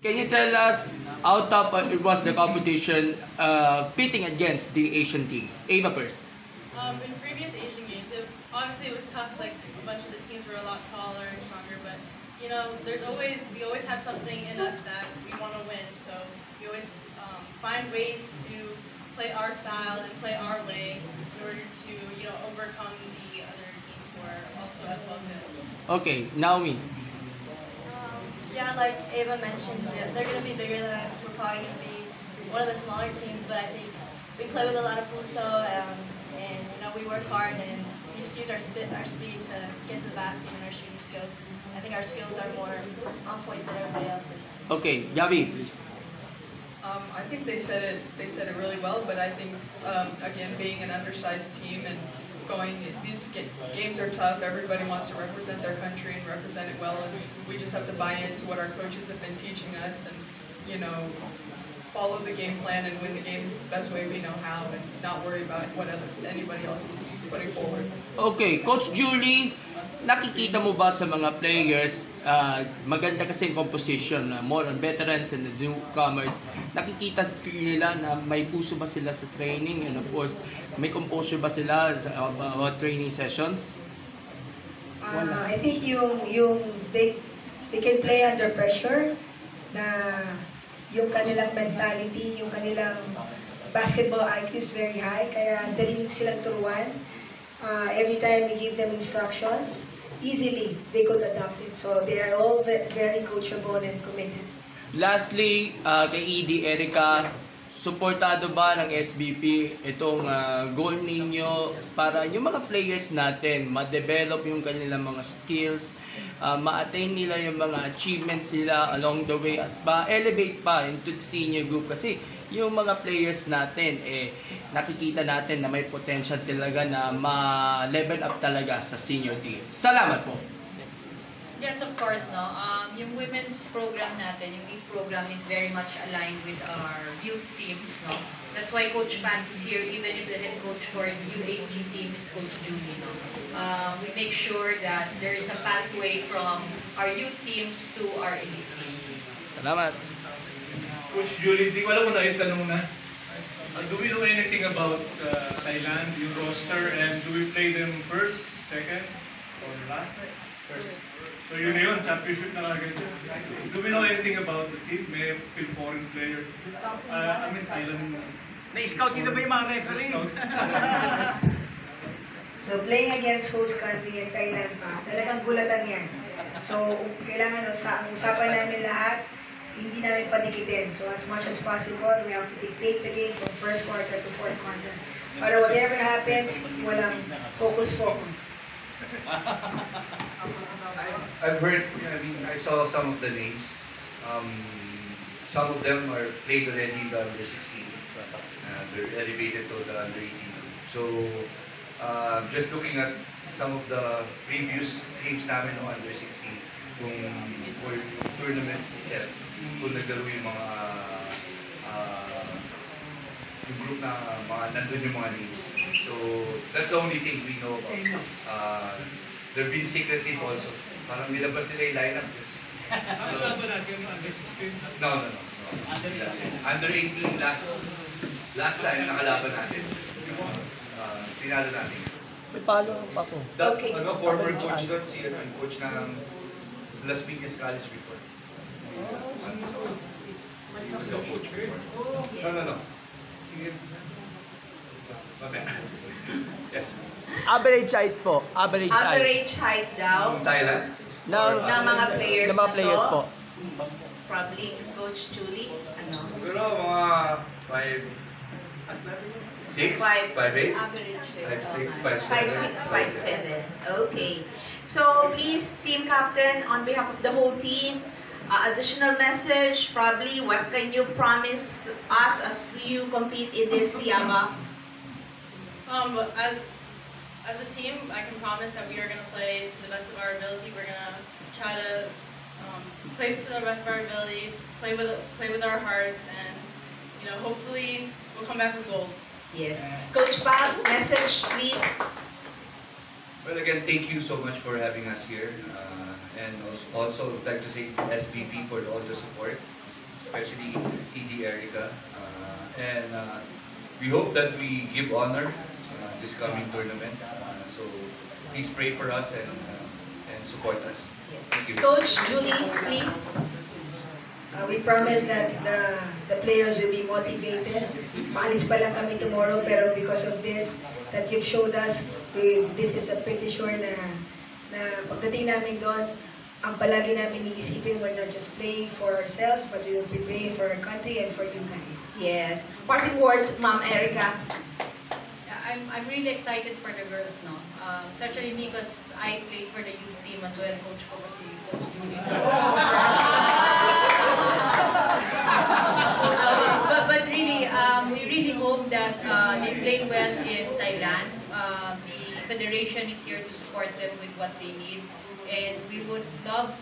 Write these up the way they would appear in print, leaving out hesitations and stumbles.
Can you tell us how tough it was the competition pitting against the Asian teams? Ava first. In previous Asian games, obviously it was tough. Like a bunch of the teams were a lot taller and stronger, but you know, we always have something in us that we want to win. So we always find ways to play our style and play our way in order to overcome the other teams who are also as well good. Okay, Naomi. Yeah, like Ava mentioned, they're going to be bigger than us. We're probably going to be one of the smaller teams, but I think we play with a lot of puso, and we work hard, and we just use our speed to get to the basket and our shooting skills. I think our skills are more on point than everybody else's. Okay, Javi, please. I think they said it really well, but I think again, being an undersized team and these games are tough. Everybody wants to represent their country and represent it well, and we just have to buy into what our coaches have been teaching us, and follow the game plan and win the games the best way we know how, and not worry about what anybody else is putting forward. Okay, Coach Julie, nakikita mo ba sa mga players, maganda kasi yung composition, more on veterans and the newcomers, nakikita nila na may puso ba sila sa training, and of course, may composure ba sila sa training sessions? I think they can play under pressure, na yung kanilang mentality, yung kanilang basketball IQ is very high, kaya daling silang turuan. Every time we give them instructions, easily they could adopt it. So they are all very coachable and committed. Lastly, kay Edie, Erica, suportado ba ng SBP itong goal ninyo para yung mga players natin ma-develop yung kanilang mga skills, ma-attain nila yung mga achievements nila along the way, at ma-elevate pa into the senior group? Kasi yung mga players natin, nakikita natin na may potential talaga na ma-level up talaga sa senior team. Salamat po. Yes, of course, no. Yung women's program natin, yung youth program is very much aligned with our youth teams, no. That's why Coach Pat is here, even if the head coach for the U18 team is Coach Julie, no. We make sure that there is a pathway from our youth teams to our elite teams. Salamat. Coach Julie, di ko alam kung tanong na. Do we know anything about Thailand, yung roster, and do we play them first, second, or last? First. So yun na yun, championship na agad. Do we know anything about the team? May foreign player? I mean, Thailand. May scout dito ba yung mga referee? So playing against host country in Thailand pa, talagang gulatan yan. So kailangan, ang usapan namin lahat, hindi namin padikitin. So as much as possible, we have to dictate the game from first quarter to fourth quarter. Para whatever happens, walang focus. I've heard, I saw some of the names. Some of them are played already in the under 16. They're elevated to the under 18. So, just looking at some of the previous games namin no under 16, kung for tournament itself, kung naglaro yung mga yung group na nandun yung mga names. So, that's the only thing we know about. There have been secret team also. Parang nilabas nila yung lineup. Ano ba natin yung under 16? No. Under 18 last time nakalaban natin. Tinalo natin. May palo pa ako. Okay. Former coach doon, yung coach ng Las Piñas College before. He was a coach before. No. Okay. Yes. Average height po. Average height daw Thailand. ng mga players, ng mga players po. Probably Coach Julie, ano? Siguro mga 5'6", 5'8", 5'6", 5'6", 5'7". Okay. So please, team captain, on behalf of the whole team, additional message, probably what can you promise us as you compete in this Yama? As a team, I can promise that we are going to play to the best of our ability. We're going to try to play to the best of our ability, play with our hearts, and hopefully we'll come back with gold. Yes. Coach Pat, message please. Well, again, thank you so much for having us here, and also I'd like to say SBP for all the support. especially ED Erica. And we hope that we give honor this coming tournament. So please pray for us and support us. Thank you. Coach Julie, please. We promise that the players will be motivated. Maalis pa lang kami tomorrow, pero because of this, that you've showed us, this is a pretty sure na pagdating namin doon, ang palagi namin iisipin, we're not just playing for ourselves, but we will be playing for our country and for you guys. Yes. Parting words, Ma'am Erica. I'm really excited for the girls, no? Especially me because I played for the youth team as well. Coach ko kasi Coach Julie. But really, we really hope that they play well in Thailand. The federation is here to support them with what they need. And we would love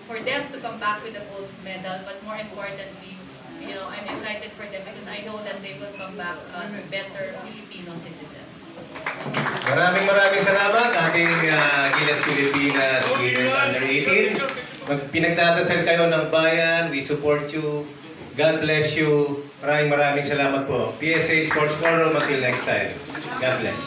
for them to come back with a gold medal. But more importantly, I'm excited for them because I know that they will come back as better Filipino citizens. Maraming salamat ating Gilas Pilipinas Winners Under 18. Pinagdadasal kayo ng bayan. We support you. God bless you. Maraming salamat po. PSA Sports Forum, until next time. God bless.